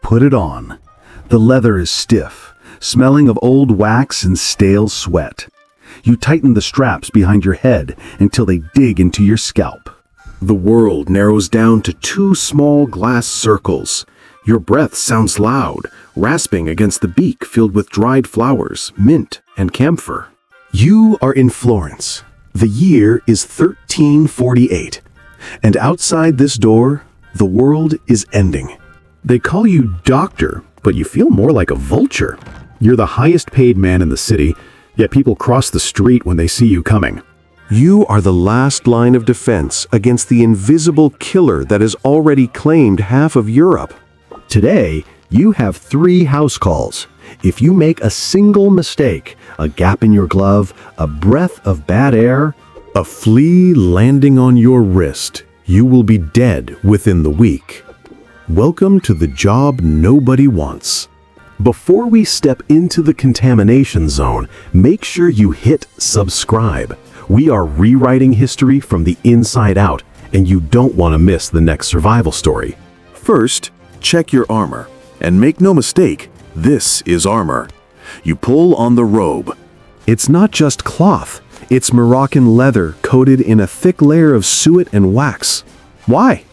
put it on. The leather is stiff, smelling of old wax and stale sweat. You tighten the straps behind your head until they dig into your scalp. The world narrows down to two small glass circles. Your breath sounds loud, rasping against the beak filled with dried flowers, mint, and camphor. You are in Florence. The year is 1348. And outside this door, the world is ending. They call you doctor, but you feel more like a vulture. You're the highest paid man in the city, yet people cross the street when they see you coming. You are the last line of defense against the invisible killer that has already claimed half of Europe. Today, you have 3 house calls. If you make a single mistake, a gap in your glove, a breath of bad air, a flea landing on your wrist, you will be dead within the week. Welcome to the job nobody wants. Before we step into the contamination zone, make sure you hit subscribe. We are rewriting history from the inside out, and you don't want to miss the next survival story. First, check your armor. And make no mistake, this is armor. You pull on the robe. It's not just cloth. It's Moroccan leather coated in a thick layer of suet and wax. Why?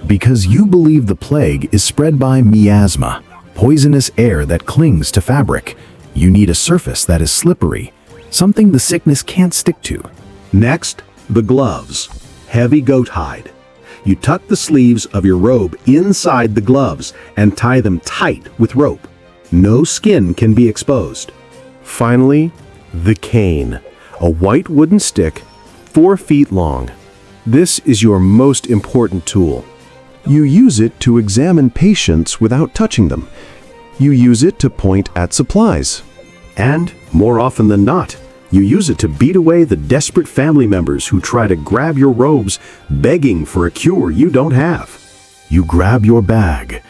Because you believe the plague is spread by miasma, poisonous air that clings to fabric. You need a surface that is slippery, something the sickness can't stick to. Next, the gloves. Heavy goat hide. You tuck the sleeves of your robe inside the gloves and tie them tight with rope. No skin can be exposed. Finally, the cane. A white wooden stick, 4 feet long. This is your most important tool. You use it to examine patients without touching them. You use it to point at supplies. And, more often than not, you use it to beat away the desperate family members who try to grab your robes, begging for a cure you don't have. You grab your bag.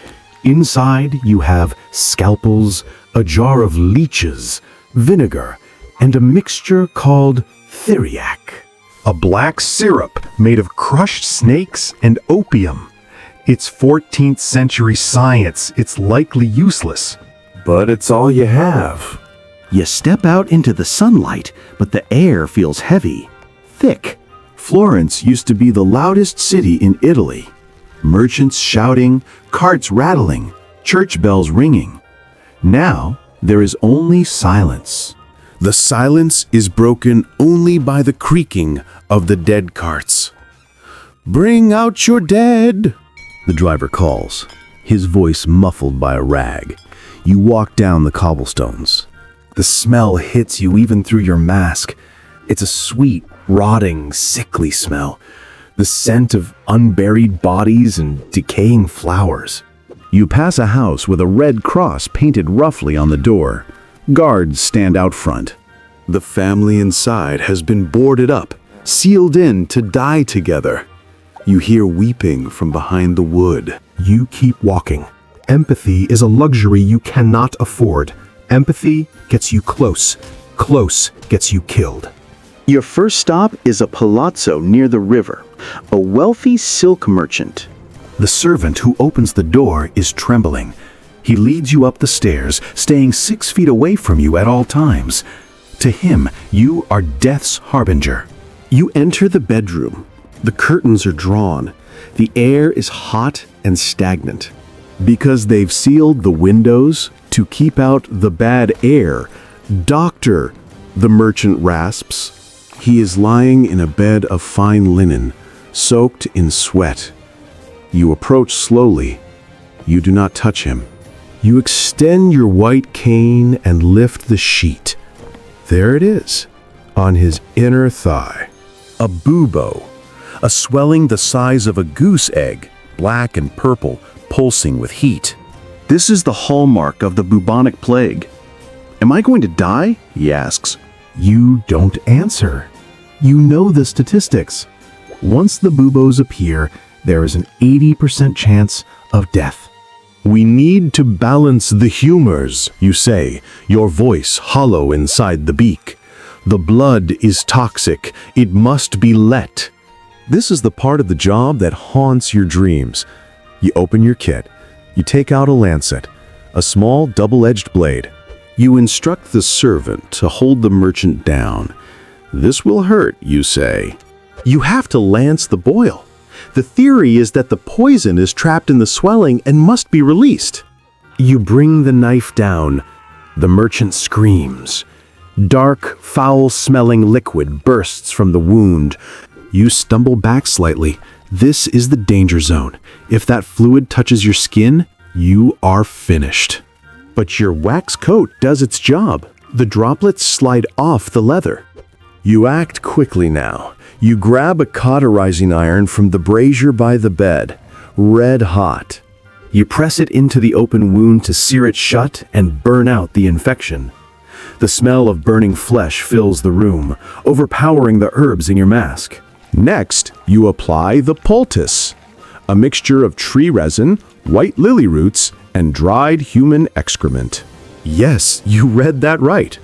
Inside, you have scalpels, a jar of leeches, vinegar, and a mixture called theriac, a black syrup made of crushed snakes and opium. It's 14th century science. It's likely useless. But it's all you have. You step out into the sunlight, but the air feels heavy, thick. Florence used to be the loudest city in Italy. Merchants shouting, carts rattling, church bells ringing. Now, there is only silence. The silence is broken only by the creaking of the dead carts. Bring out your dead, the driver calls, his voice muffled by a rag. You walk down the cobblestones. The smell hits you even through your mask. It's a sweet, rotting, sickly smell. The scent of unburied bodies and decaying flowers. You pass a house with a red cross painted roughly on the door. Guards stand out front. The family inside has been boarded up, sealed in to die together. You hear weeping from behind the wood. You keep walking. Empathy is a luxury you cannot afford. Empathy gets you close. Close gets you killed. Your first stop is a palazzo near the river, a wealthy silk merchant. The servant who opens the door is trembling. He leads you up the stairs, staying 6 feet away from you at all times. To him, you are death's harbinger. You enter the bedroom. The curtains are drawn. The air is hot and stagnant. Because they've sealed the windows to keep out the bad air, Doctor, the merchant rasps. He is lying in a bed of fine linen, soaked in sweat. You approach slowly. You do not touch him. You extend your white cane and lift the sheet. There it is, on his inner thigh. A bubo, a swelling the size of a goose egg, black and purple, pulsing with heat. This is the hallmark of the bubonic plague. Am I going to die? He asks. You don't answer. You know the statistics. Once the buboes appear, there is an 80% chance of death. We need to balance the humors, you say, your voice hollow inside the beak. The blood is toxic. It must be let. This is the part of the job that haunts your dreams. You open your kit. You take out a lancet, a small double-edged blade. You instruct the servant to hold the merchant down. This will hurt, you say. You have to lance the boil. The theory is that the poison is trapped in the swelling and must be released. You bring the knife down. The merchant screams. Dark, foul-smelling liquid bursts from the wound. You stumble back slightly. This is the danger zone. If that fluid touches your skin, you are finished. But your wax coat does its job. The droplets slide off the leather. You act quickly now. You grab a cauterizing iron from the brazier by the bed, red hot. You press it into the open wound to sear it shut and burn out the infection. The smell of burning flesh fills the room, overpowering the herbs in your mask. Next, you apply the poultice, a mixture of tree resin, white lily roots, and dried human excrement. Yes, you read that right.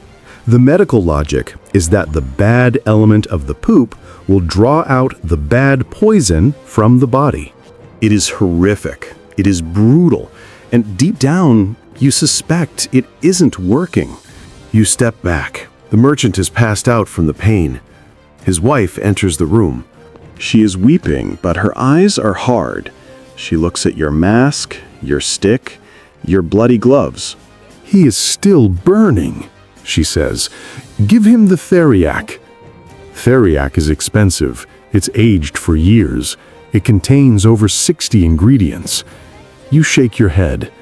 The medical logic is that the bad element of the poop will draw out the bad poison from the body. It is horrific. It is brutal. And deep down, you suspect it isn't working. You step back. The merchant has passed out from the pain. His wife enters the room. She is weeping, but her eyes are hard. She looks at your mask, your stick, your bloody gloves. He is still burning, she says. Give him the theriac. Theriac is expensive. It's aged for years. It contains over 60 ingredients. You shake your head.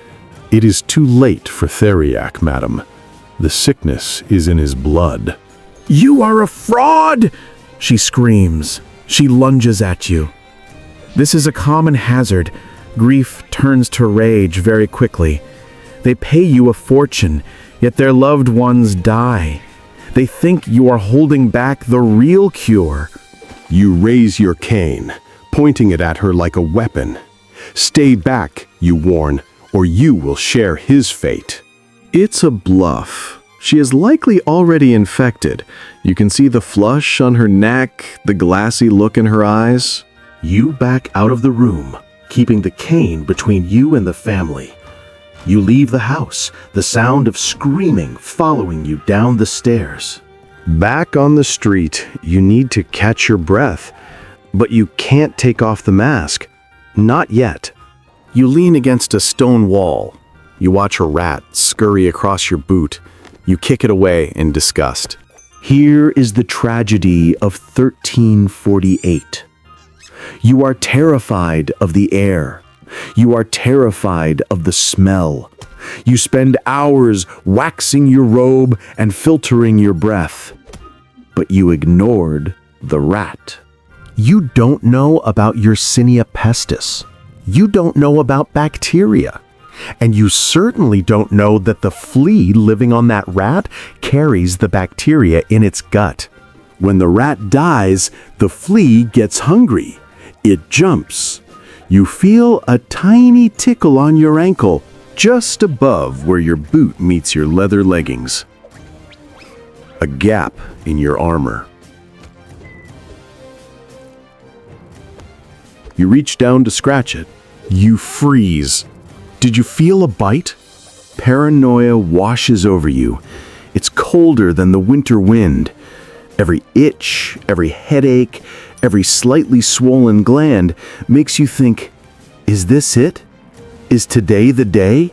It is too late for theriac, madam. The sickness is in his blood. You are a fraud! She screams. She lunges at you. This is a common hazard. Grief turns to rage very quickly. They pay you a fortune, yet their loved ones die. They think you are holding back the real cure. You raise your cane, pointing it at her like a weapon. Stay back, you warn, or you will share his fate. It's a bluff. She is likely already infected. You can see the flush on her neck, the glassy look in her eyes. You back out of the room, keeping the cane between you and the family. You leave the house, the sound of screaming following you down the stairs. Back on the street, you need to catch your breath, but you can't take off the mask. Not yet. You lean against a stone wall. You watch a rat scurry across your boot. You kick it away in disgust. Here is the tragedy of 1348. You are terrified of the air. You are terrified of the smell. You spend hours waxing your robe and filtering your breath. But you ignored the rat. You don't know about Yersinia pestis. You don't know about bacteria. And you certainly don't know that the flea living on that rat carries the bacteria in its gut. When the rat dies, the flea gets hungry. It jumps. You feel a tiny tickle on your ankle, just above where your boot meets your leather leggings. A gap in your armor. You reach down to scratch it. You freeze. Did you feel a bite? Paranoia washes over you. It's colder than the winter wind. Every itch, every headache, every slightly swollen gland makes you think, is this it? Is today the day?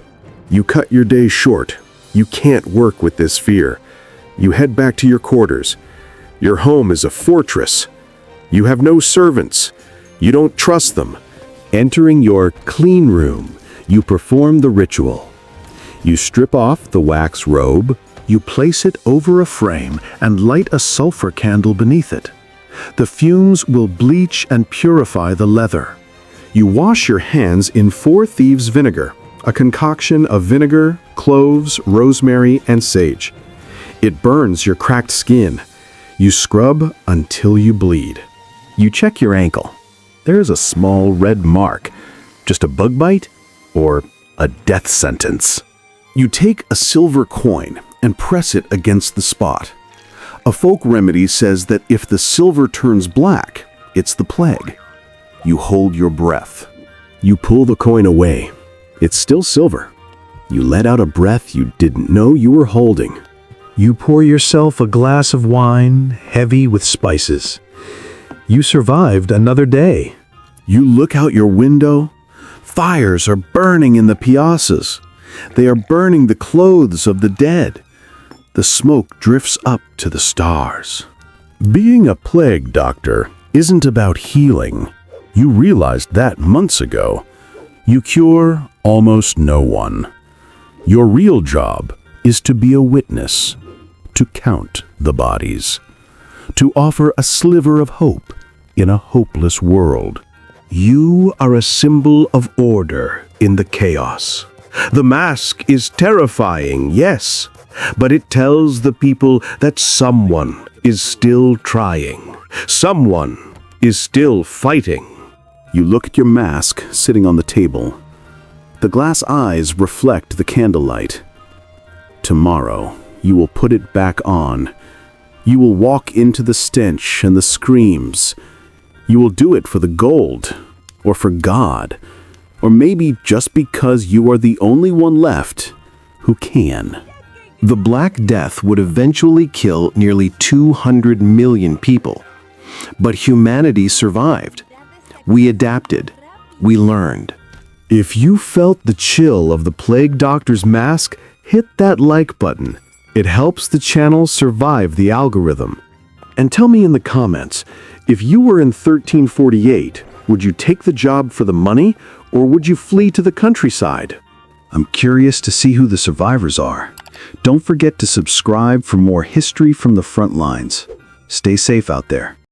You cut your day short. You can't work with this fear. You head back to your quarters. Your home is a fortress. You have no servants. You don't trust them. Entering your clean room, you perform the ritual. You strip off the wax robe, you place it over a frame and light a sulfur candle beneath it. The fumes will bleach and purify the leather. You wash your hands in 4 thieves' vinegar, a concoction of vinegar, cloves, rosemary, and sage. It burns your cracked skin. You scrub until you bleed. You check your ankle. There is a small red mark. Just a bug bite? Or a death sentence. You take a silver coin and press it against the spot. A folk remedy says that if the silver turns black, it's the plague. You hold your breath. You pull the coin away. It's still silver. You let out a breath you didn't know you were holding. You pour yourself a glass of wine, heavy with spices. You survived another day. You look out your window. Fires are burning in the piazzas. They are burning the clothes of the dead. The smoke drifts up to the stars. Being a plague doctor isn't about healing. You realized that months ago. You cure almost no one. Your real job is to be a witness, to count the bodies, to offer a sliver of hope in a hopeless world. You are a symbol of order in the chaos. The mask is terrifying, yes, but it tells the people that someone is still trying. Someone is still fighting. You look at your mask sitting on the table. The glass eyes reflect the candlelight. Tomorrow, you will put it back on. You will walk into the stench and the screams. You will do it for the gold, or for God, or maybe just because you are the only one left who can. The Black Death would eventually kill nearly 200 million people. But humanity survived. We adapted. We learned. If you felt the chill of the plague doctor's mask, hit that like button. It helps the channel survive the algorithm. And tell me in the comments, if you were in 1348, would you take the job for the money, or would you flee to the countryside? I'm curious to see who the survivors are. Don't forget to subscribe for more history from the front lines. Stay safe out there.